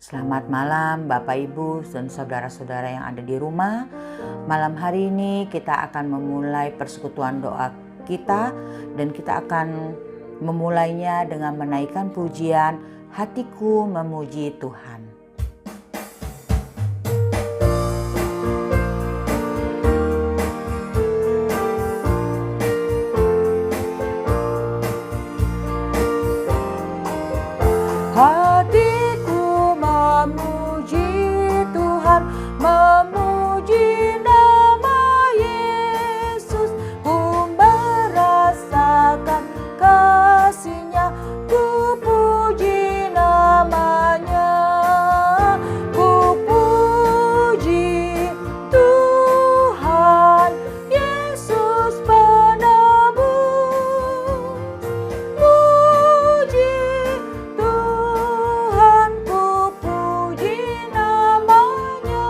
Selamat malam Bapak Ibu dan saudara-saudara yang ada di rumah. Malam hari ini kita akan memulai persekutuan doa kita dan kita akan memulainya dengan menaikkan pujian Hatiku Memuji Tuhan. Hatiku memuji Tuhan, memuji nama Yesus. Ku merasakan kasih-Nya, ku puji namanya. Ku puji Tuhan Yesus penebus. Puji Tuhan, ku puji namanya.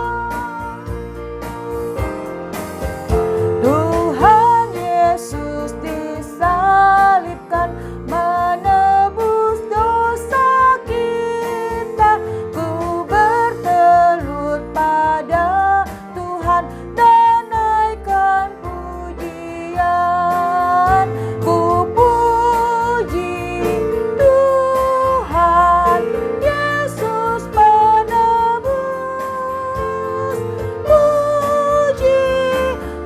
Tuhan Yesus disalibkan, menebus dosa kita. Ku bertelut pada Tuhan dan naikkan pujian. Ku puji Tuhan Yesus penebus. Puji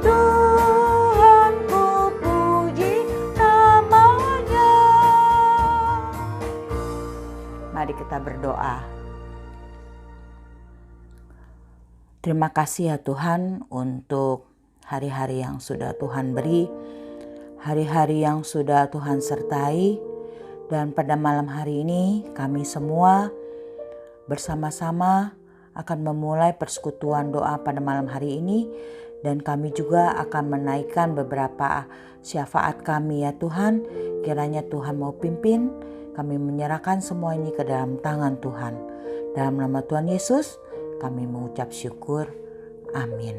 Tuhan, ku puji namanya. Mari kita berdoa. Terima kasih ya Tuhan untuk hari-hari yang sudah Tuhan beri, hari-hari yang sudah Tuhan sertai. Dan pada malam hari ini kami semua bersama-sama akan memulai persekutuan doa pada malam hari ini. Dan kami juga akan menaikkan beberapa syafaat kami ya Tuhan. Kiranya Tuhan mau pimpin, kami menyerahkan semua ini ke dalam tangan Tuhan. Dalam nama Tuhan Yesus kami mengucap syukur. Amin.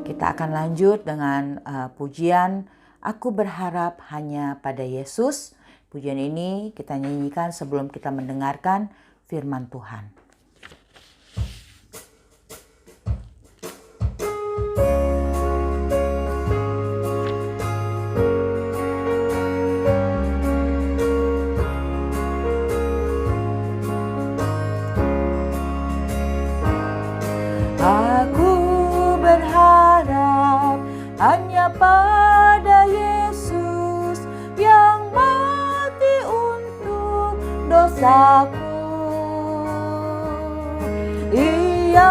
Kita akan lanjut dengan pujian Aku Berharap Hanya Pada Yesus. Pujian ini kita nyanyikan sebelum kita mendengarkan firman Tuhan. Aku berharap hanya pada Yesus yang mati untuk dosaku. Ia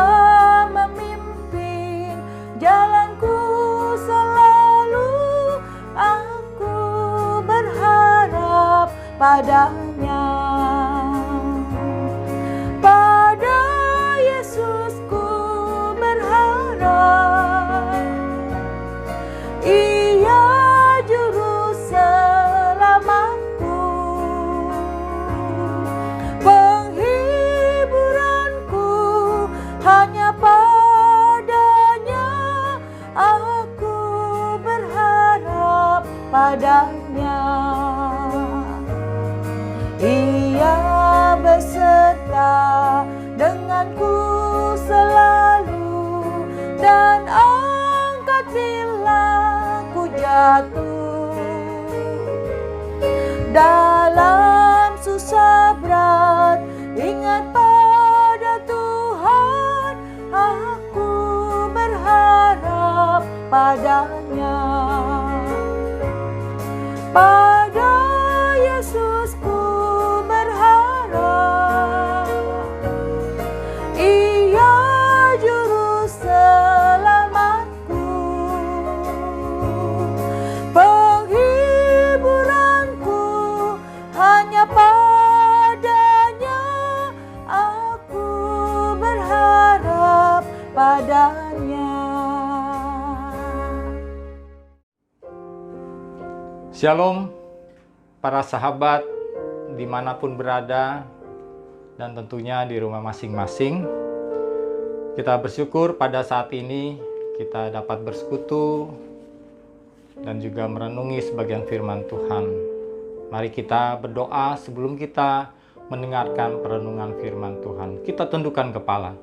memimpin jalanku selalu. Aku berharap padanya. Pada Yesusku berharap. Ia juru selamatku, penghiburanku hanya padanya. Aku berharap padanya. Ia beserta denganku selalu dan angkat bila ku jatuh. Dalam susah berat ingat pada Tuhan. Aku berharap padanya. Pada Yesusku berharap. Ia juru selamatku, penghiburanku hanya padanya. Aku berharap padanya. Shalom para sahabat dimanapun berada dan tentunya di rumah masing-masing. Kita bersyukur pada saat ini kita dapat bersekutu dan juga merenungi sebagian firman Tuhan. Mari kita berdoa sebelum kita mendengarkan perenungan firman Tuhan. Kita tundukkan kepala.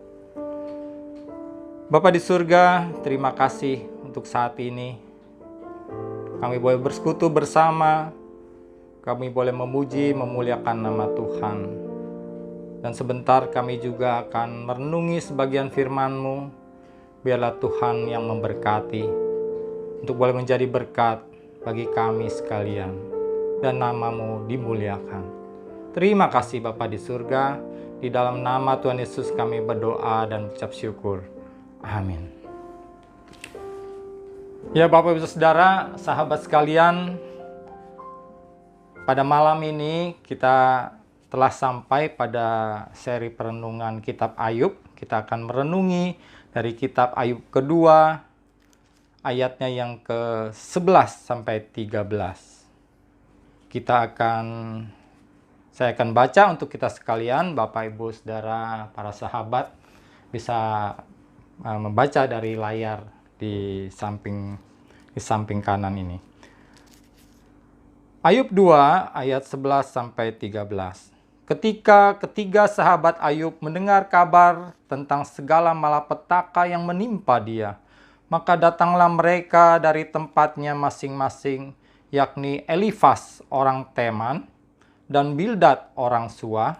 Bapa di surga, terima kasih untuk saat ini. Kami boleh bersekutu bersama, kami boleh memuji, memuliakan nama Tuhan. Dan sebentar kami juga akan merenungi sebagian firman-Mu. Biarlah Tuhan yang memberkati, untuk boleh menjadi berkat bagi kami sekalian, dan nama-Mu dimuliakan. Terima kasih Bapa di surga, di dalam nama Tuhan Yesus kami berdoa dan ucap syukur. Amin. Ya Bapak Ibu Saudara, sahabat sekalian, pada malam ini kita telah sampai pada seri perenungan kitab Ayub. Kita akan merenungi dari kitab Ayub kedua, ayatnya yang ke-11 sampai 13. Saya akan baca untuk kita sekalian, Bapak Ibu Saudara, para sahabat bisa membaca dari layar di samping kanan ini. Ayub 2 ayat 11 sampai 13. Ketika ketiga sahabat Ayub mendengar kabar tentang segala malapetaka yang menimpa dia, maka datanglah mereka dari tempatnya masing-masing, yakni Elifas orang Teman, dan Bildad orang Suah,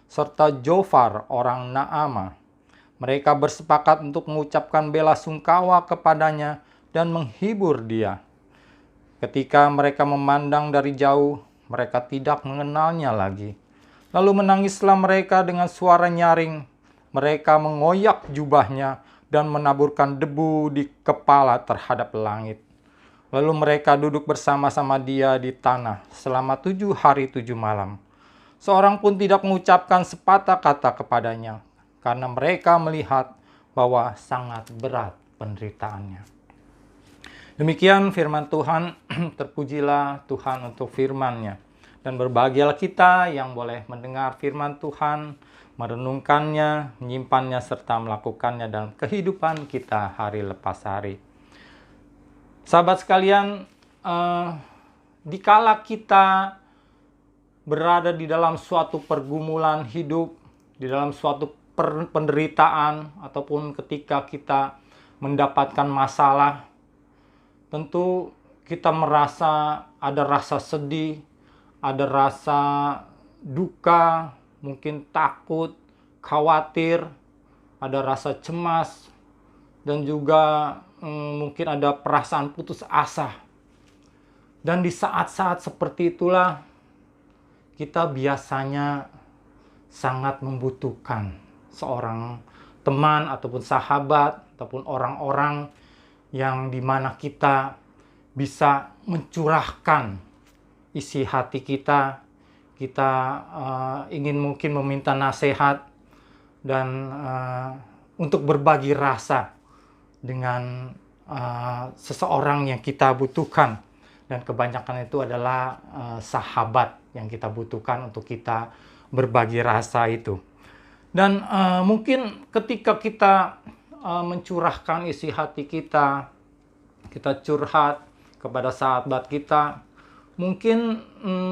serta Jofar orang Naama. Mereka bersepakat untuk mengucapkan bela sungkawa kepadanya dan menghibur dia. Ketika mereka memandang dari jauh, mereka tidak mengenalnya lagi. Lalu menangislah mereka dengan suara nyaring. Mereka mengoyak jubahnya dan menaburkan debu di kepala terhadap langit. Lalu mereka duduk bersama-sama dia di tanah selama 7 hari 7 malam. Seorang pun tidak mengucapkan sepatah kata kepadanya, karena mereka melihat bahwa sangat berat penderitaannya. Demikian firman Tuhan. Terpujilah Tuhan untuk firman-Nya. Dan berbahagialah kita yang boleh mendengar firman Tuhan, merenungkannya, menyimpannya, serta melakukannya dalam kehidupan kita hari lepas hari. Sahabat sekalian, dikala kita berada di dalam suatu pergumulan hidup, di dalam suatu penderitaan, ataupun ketika kita mendapatkan masalah, tentu kita merasa ada rasa sedih, ada rasa duka, mungkin takut, khawatir, ada rasa cemas, dan juga mungkin ada perasaan putus asa. Dan di saat-saat seperti itulah kita biasanya sangat membutuhkan seorang teman ataupun sahabat ataupun orang-orang yang dimana kita bisa mencurahkan isi hati kita ingin mungkin meminta nasihat dan untuk berbagi rasa dengan seseorang yang kita butuhkan, dan kebanyakan itu adalah sahabat yang kita butuhkan untuk kita berbagi rasa itu. Dan mungkin ketika kita mencurahkan isi hati kita curhat kepada sahabat kita, mungkin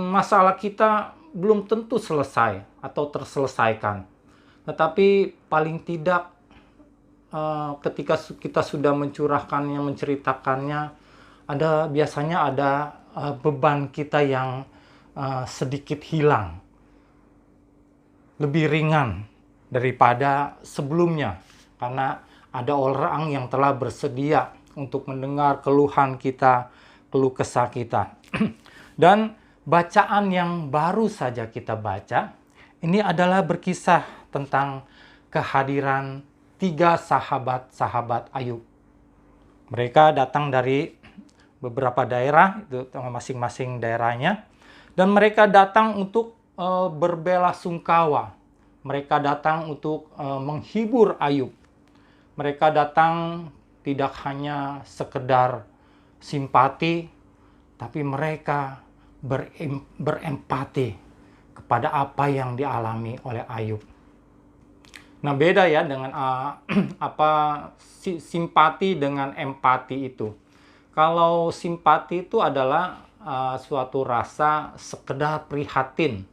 masalah kita belum tentu selesai atau terselesaikan. Tetapi paling tidak ketika kita sudah mencurahkannya, menceritakannya, biasanya ada beban kita yang sedikit hilang. Lebih ringan daripada sebelumnya. Karena ada orang yang telah bersedia untuk mendengar keluhan kita, keluh kesah kita. Dan bacaan yang baru saja kita baca, ini adalah berkisah tentang kehadiran 3 sahabat Ayub. Mereka datang dari beberapa daerah, itu masing-masing daerahnya, dan mereka datang untuk berbela sungkawa. Mereka datang untuk menghibur Ayub. Mereka datang tidak hanya sekedar simpati, tapi mereka berempati kepada apa yang dialami oleh Ayub. Nah, beda ya dengan simpati dengan empati itu. Kalau simpati itu adalah suatu rasa sekedar prihatin,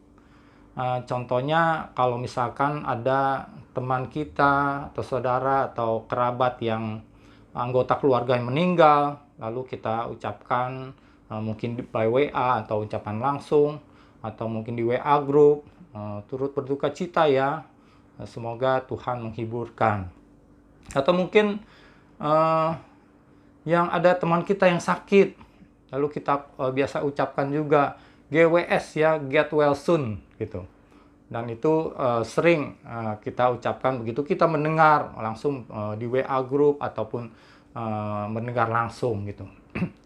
Contohnya kalau misalkan ada teman kita atau saudara atau kerabat yang anggota keluarga yang meninggal, lalu kita ucapkan mungkin by WA atau ucapan langsung, atau mungkin di WA group, turut berduka cita ya, semoga Tuhan menghiburkan. Atau mungkin yang ada teman kita yang sakit, lalu kita biasa ucapkan juga GWS ya, get well soon gitu. Dan itu sering kita ucapkan begitu kita mendengar langsung di WA group ataupun mendengar langsung gitu.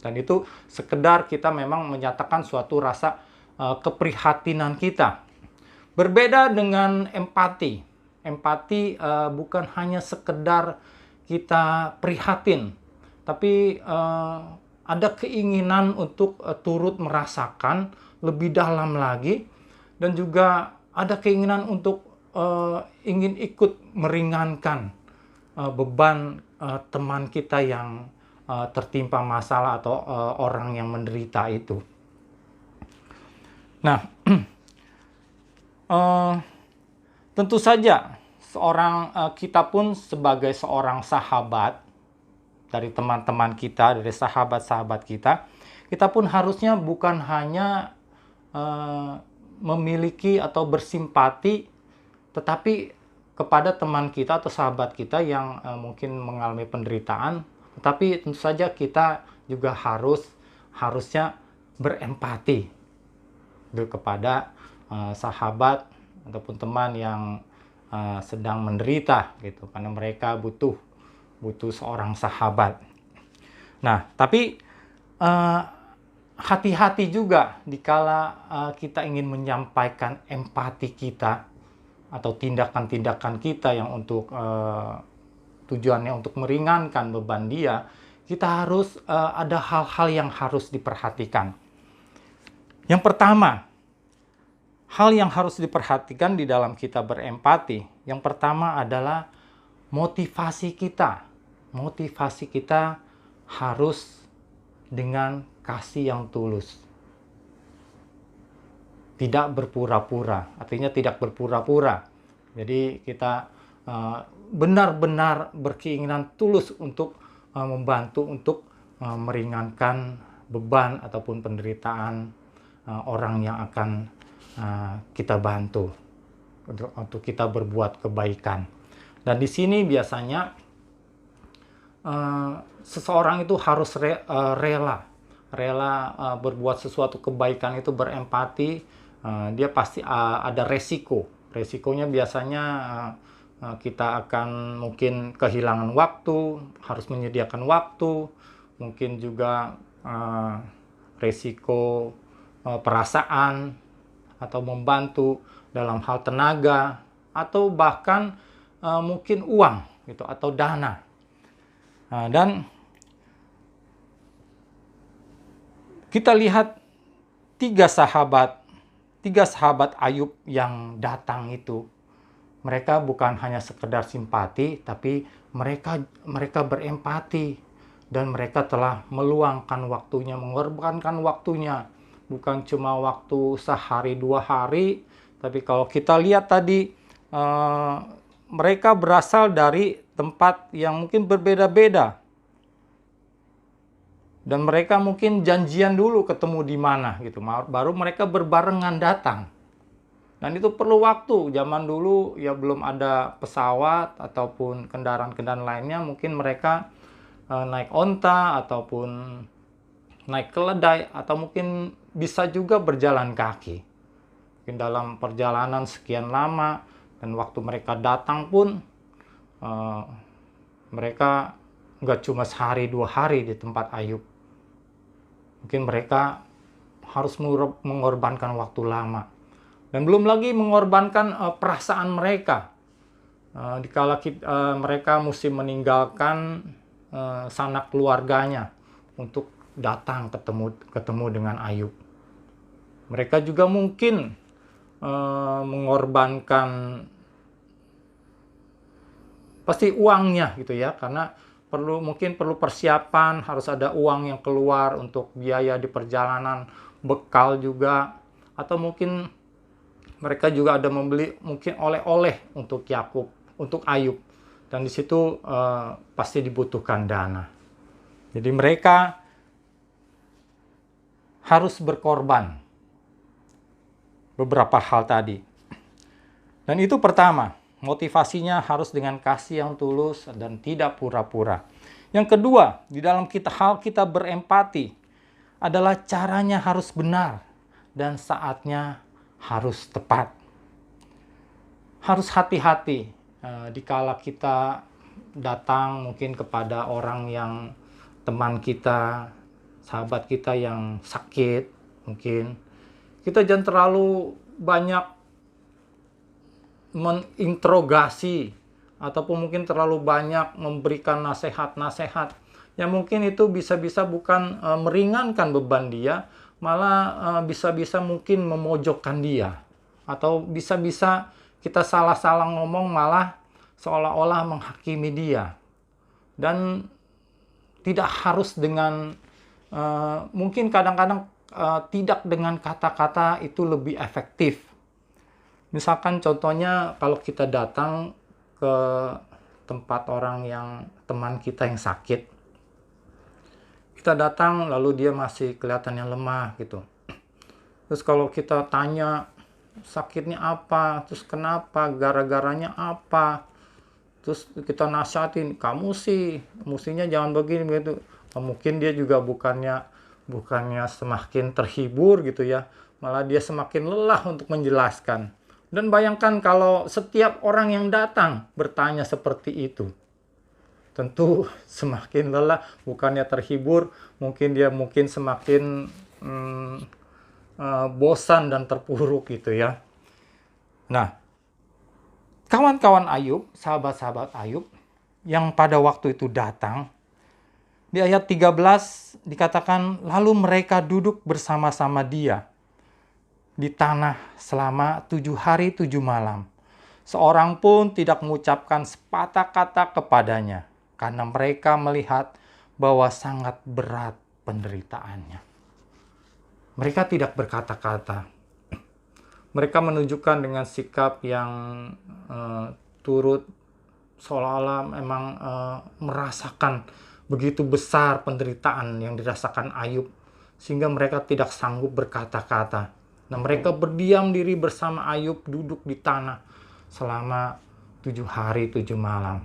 Dan itu sekedar kita memang menyatakan suatu rasa keprihatinan kita. Berbeda dengan empati. Empati bukan hanya sekedar kita prihatin, tapi ada keinginan untuk turut merasakan lebih dalam lagi, dan juga ada keinginan untuk ingin ikut meringankan beban teman kita yang tertimpa masalah atau orang yang menderita itu. Nah, tentu saja kita pun sebagai seorang sahabat dari teman-teman kita, dari sahabat-sahabat kita pun harusnya bukan hanya memiliki atau bersimpati, tetapi kepada teman kita atau sahabat kita yang mungkin mengalami penderitaan, tetapi tentu saja kita juga harusnya berempati kepada sahabat ataupun teman yang sedang menderita gitu, karena mereka butuh seorang sahabat. Nah, tapi hati-hati juga dikala kita ingin menyampaikan empati kita atau tindakan-tindakan kita yang untuk tujuannya untuk meringankan beban dia, kita harus ada hal-hal yang harus diperhatikan. Yang pertama, hal yang harus diperhatikan di dalam kita berempati, yang pertama adalah motivasi kita. Motivasi kita harus dengan kasih yang tulus. Tidak berpura-pura, artinya tidak berpura-pura. Jadi kita benar-benar berkeinginan tulus untuk membantu, untuk meringankan beban ataupun penderitaan orang yang akan kita bantu, untuk kita berbuat kebaikan. Dan di sini biasanya seseorang itu harus rela berbuat sesuatu kebaikan itu, berempati. Dia pasti ada resikonya biasanya kita akan mungkin kehilangan waktu, harus menyediakan waktu, mungkin juga resiko perasaan, atau membantu dalam hal tenaga, atau bahkan mungkin uang gitu, atau dana. Dan kita lihat tiga sahabat Ayub yang datang itu, mereka bukan hanya sekedar simpati, tapi mereka berempati, dan mereka telah meluangkan waktunya, mengorbankan waktunya, bukan cuma waktu sehari dua hari, tapi kalau kita lihat tadi mereka berasal dari tempat yang mungkin berbeda-beda. Dan mereka mungkin janjian dulu ketemu di mana gitu, baru mereka berbarengan datang. Dan itu perlu waktu. Zaman dulu ya belum ada pesawat ataupun kendaraan-kendaraan lainnya, mungkin mereka naik onta ataupun naik keledai, atau mungkin bisa juga berjalan kaki. Mungkin dalam perjalanan sekian lama, dan waktu mereka datang pun mereka nggak cuma sehari dua hari di tempat Ayub. Mungkin mereka harus mengorbankan waktu lama. Dan belum lagi mengorbankan perasaan mereka. Dikala mereka mesti meninggalkan sanak keluarganya untuk datang ketemu dengan Ayub. Mereka juga mungkin mengorbankan pasti uangnya gitu ya, karena mungkin perlu persiapan, harus ada uang yang keluar untuk biaya di perjalanan, bekal juga, atau mungkin mereka juga ada membeli mungkin oleh-oleh untuk Yakub, untuk Ayub. Dan di situ pasti dibutuhkan dana. Jadi mereka harus berkorban beberapa hal tadi. Dan itu pertama, motivasinya harus dengan kasih yang tulus dan tidak pura-pura. Yang kedua, di dalam hal kita berempati adalah caranya harus benar dan saatnya harus tepat. Harus hati-hati dikala kita datang mungkin kepada orang yang teman kita, sahabat kita yang sakit mungkin. Kita jangan terlalu banyak menginterogasi ataupun mungkin terlalu banyak memberikan nasihat-nasihat yang mungkin itu bisa-bisa bukan meringankan beban dia, malah bisa-bisa mungkin memojokkan dia, atau bisa-bisa kita salah-salah ngomong malah seolah-olah menghakimi dia. Dan tidak harus dengan mungkin kadang-kadang tidak dengan kata-kata itu lebih efektif. Misalkan contohnya kalau kita datang ke tempat orang yang teman kita yang sakit, kita datang lalu dia masih kelihatannya lemah gitu. Terus kalau kita tanya sakitnya apa, terus kenapa, gara-garanya apa, terus kita nasihatin, kamu sih mestinya jangan begini begitu. Mungkin dia juga bukannya semakin terhibur gitu ya, malah dia semakin lelah untuk menjelaskan. Dan bayangkan kalau setiap orang yang datang bertanya seperti itu, tentu semakin lelah, bukannya terhibur, mungkin dia semakin bosan dan terpuruk gitu ya. Nah, kawan-kawan Ayub, sahabat-sahabat Ayub yang pada waktu itu datang, di ayat 13 dikatakan, lalu mereka duduk bersama-sama dia di tanah selama 7 hari 7 malam. Seorang pun tidak mengucapkan sepatah kata kepadanya, karena mereka melihat bahwa sangat berat penderitaannya. Mereka tidak berkata-kata. Mereka menunjukkan dengan sikap yang turut seolah-olah memang merasakan begitu besar penderitaan yang dirasakan Ayub, sehingga mereka tidak sanggup berkata-kata. Nah, mereka berdiam diri bersama Ayub duduk di tanah selama 7 hari 7 malam.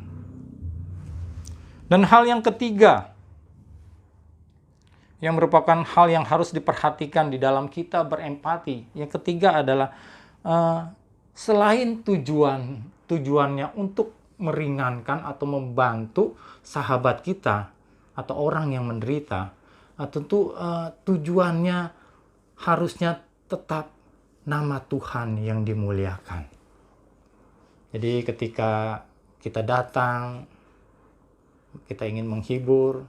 Dan hal yang ketiga, yang merupakan hal yang harus diperhatikan di dalam kita berempati, yang ketiga adalah selain tujuannya untuk meringankan atau membantu sahabat kita atau orang yang menderita, tentu tujuannya harusnya tetap nama Tuhan yang dimuliakan. Jadi ketika kita datang, kita ingin menghibur,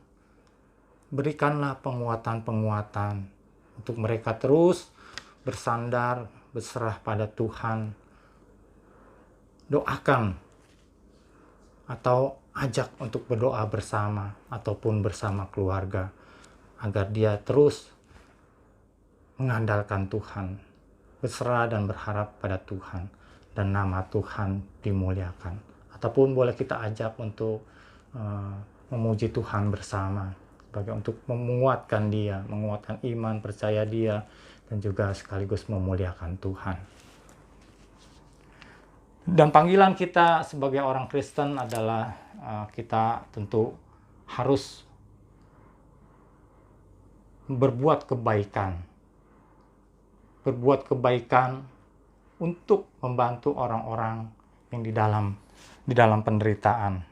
berikanlah penguatan-penguatan untuk mereka terus bersandar, berserah pada Tuhan. Doakan atau ajak untuk berdoa bersama ataupun bersama keluarga agar dia terus mengandalkan Tuhan, berserah dan berharap pada Tuhan, dan nama Tuhan dimuliakan. Ataupun boleh kita ajak untuk memuji Tuhan bersama, sebagai untuk menguatkan dia, menguatkan iman, percaya dia, dan juga sekaligus memuliakan Tuhan. Dan panggilan kita sebagai orang Kristen adalah kita tentu harus berbuat kebaikan untuk membantu orang-orang yang di dalam penderitaan,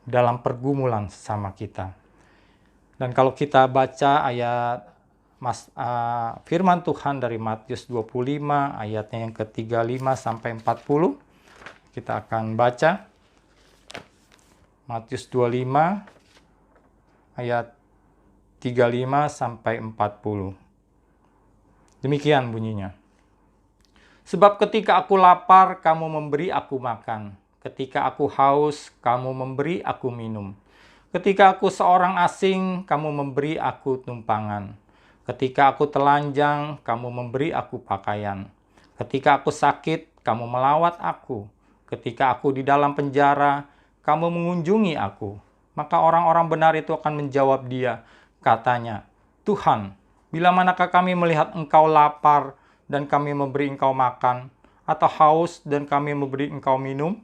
dalam pergumulan sesama kita. Dan kalau kita baca ayat firman Tuhan dari Matius 25 ayatnya yang ke-35 sampai 40, kita akan baca Matius 25 ayat 35 sampai 40. Demikian bunyinya. Sebab ketika aku lapar, kamu memberi aku makan. Ketika aku haus, kamu memberi aku minum. Ketika aku seorang asing, kamu memberi aku tumpangan. Ketika aku telanjang, kamu memberi aku pakaian. Ketika aku sakit, kamu melawat aku. Ketika aku di dalam penjara, kamu mengunjungi aku. Maka orang-orang benar itu akan menjawab dia, katanya, Tuhan, bila manakah kami melihat engkau lapar dan kami memberi engkau makan, atau haus dan kami memberi engkau minum?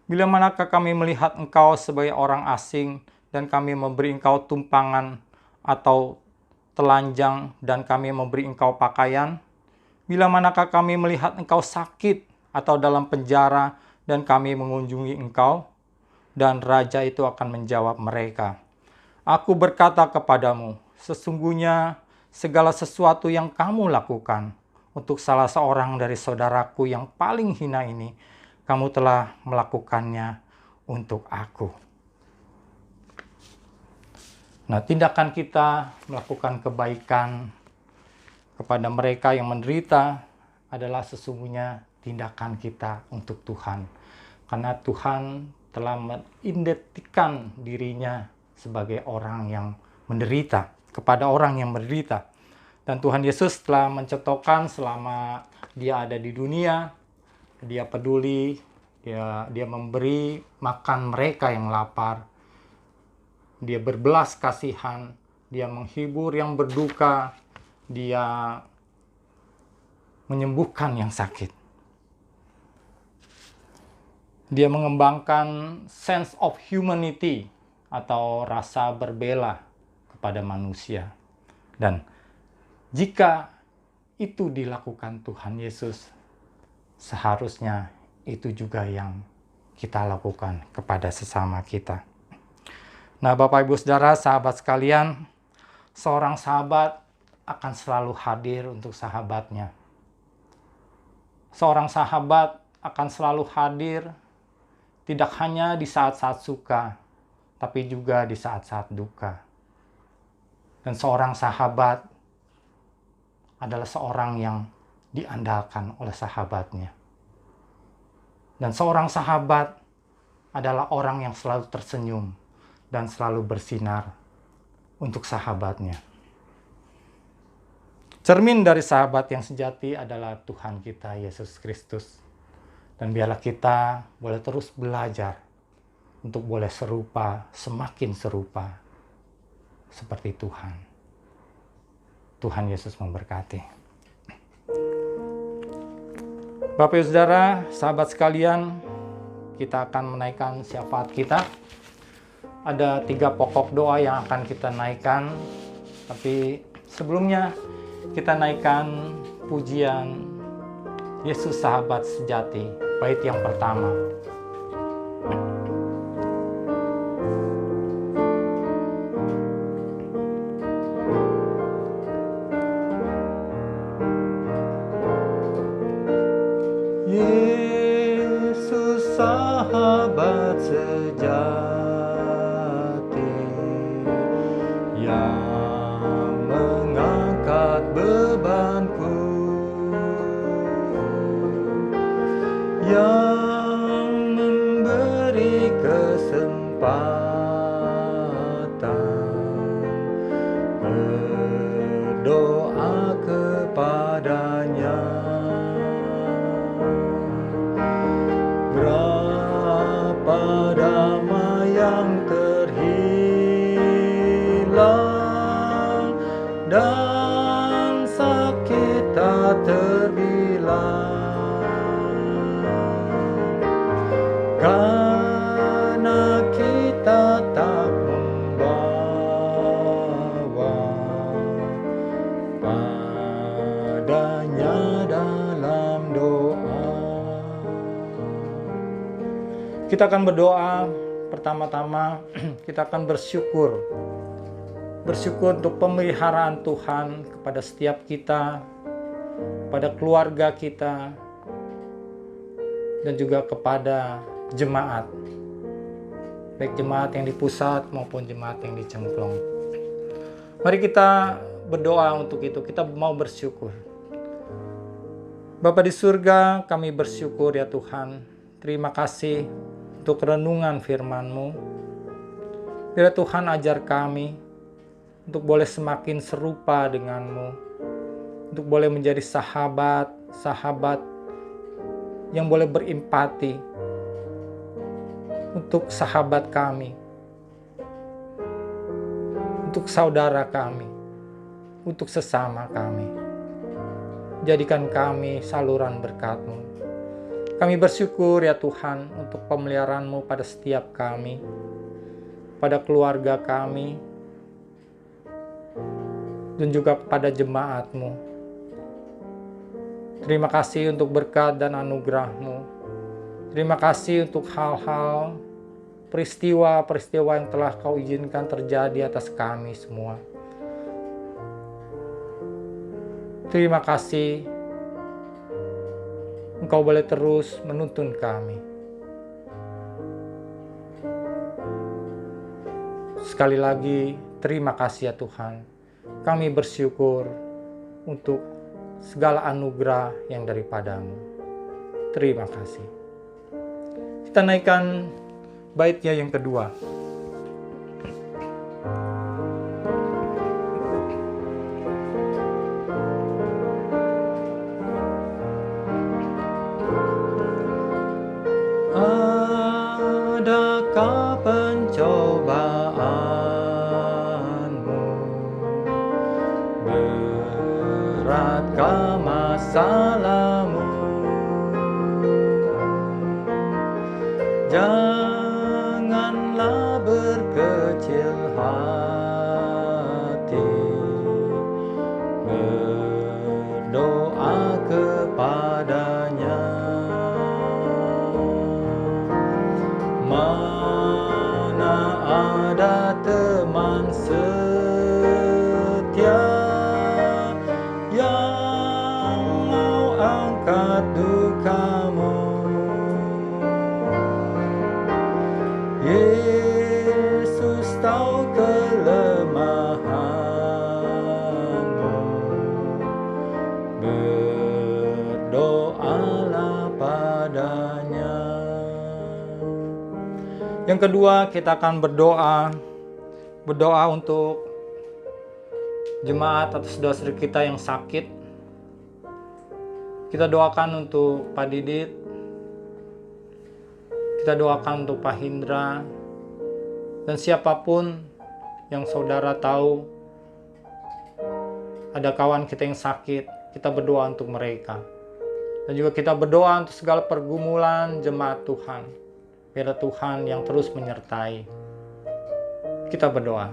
Bila manakah kami melihat engkau sebagai orang asing dan kami memberi engkau tumpangan atau telanjang dan kami memberi engkau pakaian? Bila manakah kami melihat engkau sakit atau dalam penjara dan kami mengunjungi engkau? Dan raja itu akan menjawab mereka, Aku berkata kepadamu, sesungguhnya segala sesuatu yang kamu lakukan untuk salah seorang dari saudaraku yang paling hina ini, kamu telah melakukannya untuk aku. Nah, tindakan kita melakukan kebaikan kepada mereka yang menderita adalah sesungguhnya tindakan kita untuk Tuhan. Karena Tuhan telah mengidentikan dirinya sebagai orang yang menderita, kepada orang yang menderita. Dan Tuhan Yesus telah mencontohkan selama dia ada di dunia, dia peduli, dia memberi makan mereka yang lapar, dia berbelas kasihan, dia menghibur yang berduka, dia menyembuhkan yang sakit. Dia mengembangkan sense of humanity atau rasa berbela kepada manusia. Dan jika itu dilakukan Tuhan Yesus, seharusnya itu juga yang kita lakukan kepada sesama kita. Nah, Bapak Ibu Saudara, sahabat sekalian, seorang sahabat akan selalu hadir untuk sahabatnya. Seorang sahabat akan selalu hadir tidak hanya di saat-saat suka, tapi juga di saat-saat duka. Dan seorang sahabat adalah seorang yang diandalkan oleh sahabatnya. Dan seorang sahabat adalah orang yang selalu tersenyum dan selalu bersinar untuk sahabatnya. Cermin dari sahabat yang sejati adalah Tuhan kita, Yesus Kristus. Dan biarlah kita boleh terus belajar untuk boleh serupa, semakin serupa seperti Tuhan. Tuhan Yesus memberkati. Bapak Ibu Saudara, sahabat sekalian, kita akan menaikkan syafaat kita. Ada 3 pokok doa yang akan kita naikkan, tapi sebelumnya kita naikkan pujian Yesus Sahabat Sejati, bait yang pertama. Yesus Sahabat Sejati yang mengangkat bebanku, yang memberi kesempatan berdoa kepadanya. Berapa damai yang terhilang dan sakit tak terbilang, karena kita tak membawa padanya dalam doa. Kita akan berdoa. Pertama-tama kita akan bersyukur untuk pemeliharaan Tuhan kepada setiap kita, pada keluarga kita, dan juga kepada jemaat, baik jemaat yang di pusat maupun jemaat yang di Cengklong. Mari kita berdoa untuk itu. Kita mau bersyukur. Bapa di surga, kami bersyukur ya Tuhan. Terima kasih untuk renungan firman-Mu. Biar Tuhan ajar kami untuk boleh semakin serupa dengan-Mu, untuk boleh menjadi sahabat sahabat yang boleh berempati untuk sahabat kami, untuk saudara kami, untuk sesama kami. Jadikan kami saluran berkat-Mu. Kami bersyukur ya Tuhan untuk pemeliharaan-Mu pada setiap kami, pada keluarga kami, dan juga pada jemaat-Mu. Terima kasih untuk berkat dan anugerah-Mu. Terima kasih untuk hal-hal, peristiwa-peristiwa yang telah Kau izinkan terjadi atas kami semua. Terima kasih Engkau boleh terus menuntun kami. Sekali lagi, terima kasih ya Tuhan. Kami bersyukur untuk segala anugerah yang daripada-Mu. Terima kasih. Kita naikkan baitnya yang kedua. Adakah pencobaanmu? Beratkah masalahmu? Janganlah berkecil hati, berdoa kepadanya. Mana ada teman setia yang mau angkat dukamu. Yesus tahu kelemahanmu, berdoalah padanya. Yang kedua, kita akan berdoa untuk jemaat atau saudara-saudara kita yang sakit. Kita doakan untuk Pak Didit, kita doakan untuk Pak Hindra, dan siapapun yang saudara tahu ada kawan kita yang sakit, kita berdoa untuk mereka. Dan juga kita berdoa untuk segala pergumulan jemaat Tuhan. Biar Tuhan yang terus menyertai. Kita berdoa.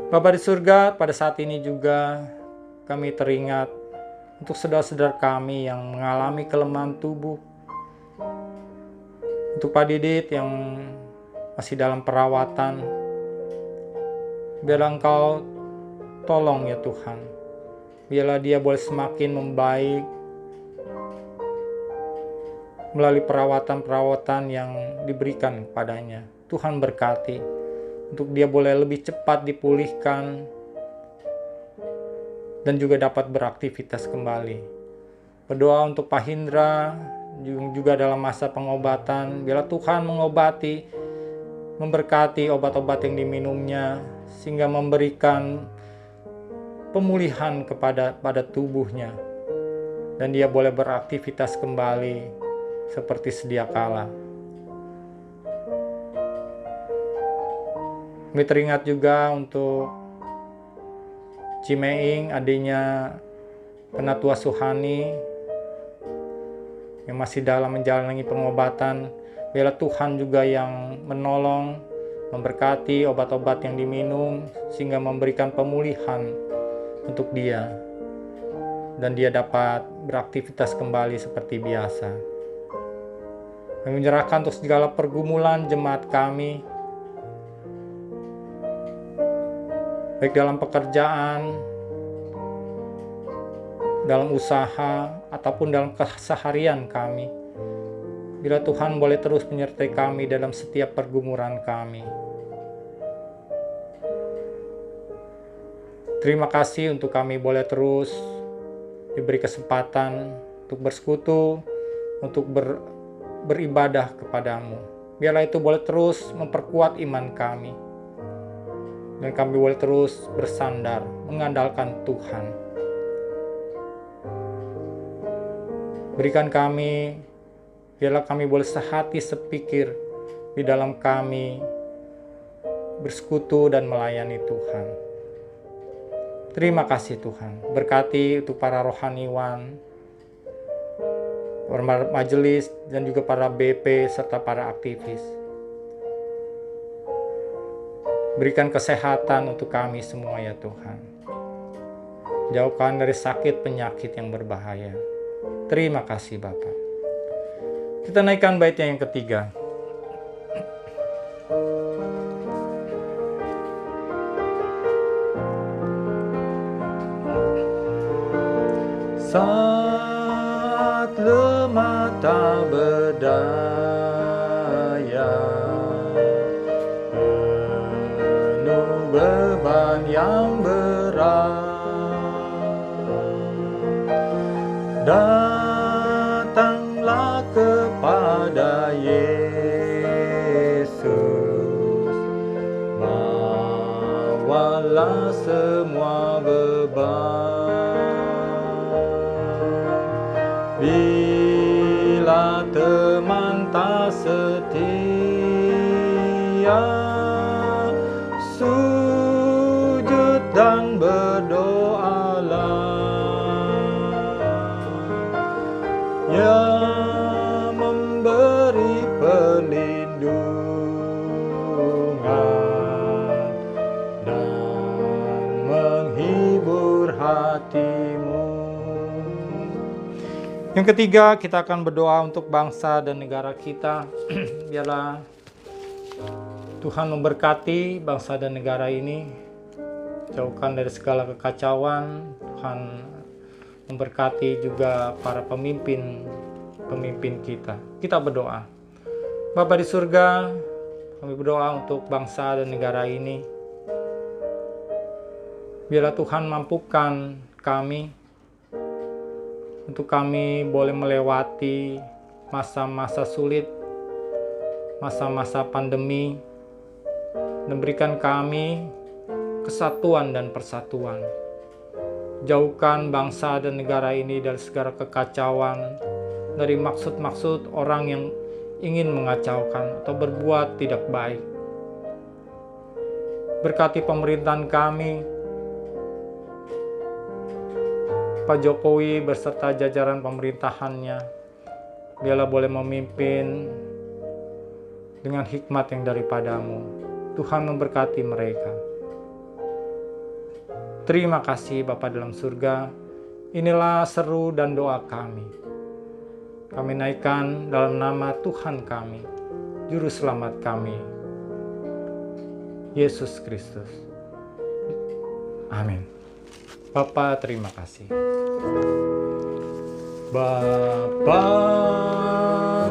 Bapa di surga, pada saat ini juga kami teringat untuk saudara-saudara kami yang mengalami kelemahan tubuh. Untuk Pak Didit yang masih dalam perawatan, biarlah Engkau tolong ya Tuhan. Biarlah dia boleh semakin membaik melalui perawatan-perawatan yang diberikan kepadanya. Tuhan berkati untuk dia boleh lebih cepat dipulihkan dan juga dapat beraktivitas kembali. Berdoa untuk Pak Hindra juga dalam masa pengobatan. Biarlah Tuhan mengobati, memberkati obat-obat yang diminumnya sehingga memberikan pemulihan pada tubuhnya dan dia boleh beraktivitas kembali seperti sedia kala. Kami teringat juga untuk Cimeing, adiknya Penatua Suhani yang masih dalam menjalani pengobatan. Biarlah Tuhan juga yang menolong, memberkati obat-obat yang diminum sehingga memberikan pemulihan untuk dia dan dia dapat beraktivitas kembali seperti biasa. Kami menyerahkan untuk segala pergumulan jemaat kami, baik dalam pekerjaan, dalam usaha, ataupun dalam keseharian kami. Bila Tuhan boleh terus menyertai kami dalam setiap pergumulan kami. Terima kasih untuk kami boleh terus diberi kesempatan untuk bersekutu, untuk beribadah kepadamu. Biarlah itu boleh terus memperkuat iman kami. Dan kami boleh terus bersandar, mengandalkan Tuhan. Berikan kami, biarlah kami boleh sehati sepikir di dalam kami bersekutu dan melayani Tuhan. Terima kasih Tuhan. Berkati untuk para rohaniwan, para majelis, dan juga para BP serta para aktivis. Berikan kesehatan untuk kami semua ya Tuhan. Jauhkan dari sakit penyakit yang berbahaya. Terima kasih Bapa. Kita naikkan baitnya yang ketiga. Saat lemah tak berdaya, penuh beban yang berat, datanglah kepada Yesus, bawalah semua beban. Bila teman tak setia, sujud dan berdoalah. Yang memberi perlindungan dan menghibur hatimu. Yang ketiga, kita akan berdoa untuk bangsa dan negara kita. Biarlah Tuhan memberkati bangsa dan negara ini, jauhkan dari segala kekacauan. Tuhan memberkati juga para pemimpin kita. Kita berdoa. Bapa di surga, kami berdoa untuk bangsa dan negara ini. Biarlah Tuhan mampukan kami untuk kami boleh melewati masa-masa sulit, masa-masa pandemi, dan berikan kami kesatuan dan persatuan. Jauhkan bangsa dan negara ini dari segala kekacauan, dari maksud-maksud orang yang ingin mengacaukan atau berbuat tidak baik. Berkati pemerintahan kami, Pak Jokowi berserta jajaran pemerintahannya, biarlah boleh memimpin dengan hikmat yang daripadamu. Tuhan memberkati mereka. Terima kasih Bapa dalam surga. Inilah seru dan doa kami. Kami naikkan dalam nama Tuhan kami, Juru Selamat kami, Yesus Kristus. Amin. Bapa, terima kasih. Bapa,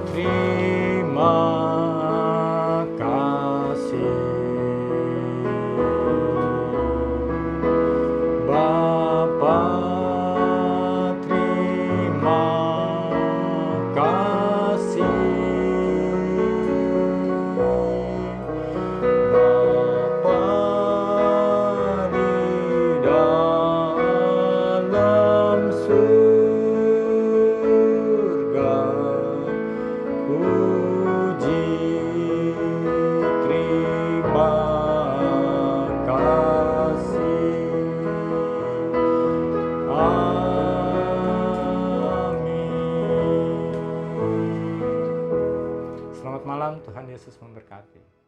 terima kasih. Bapa, terima kasih. Bapa di dalam surga, puji terima kasih. Amin. Selamat malam, Tuhan Yesus memberkati.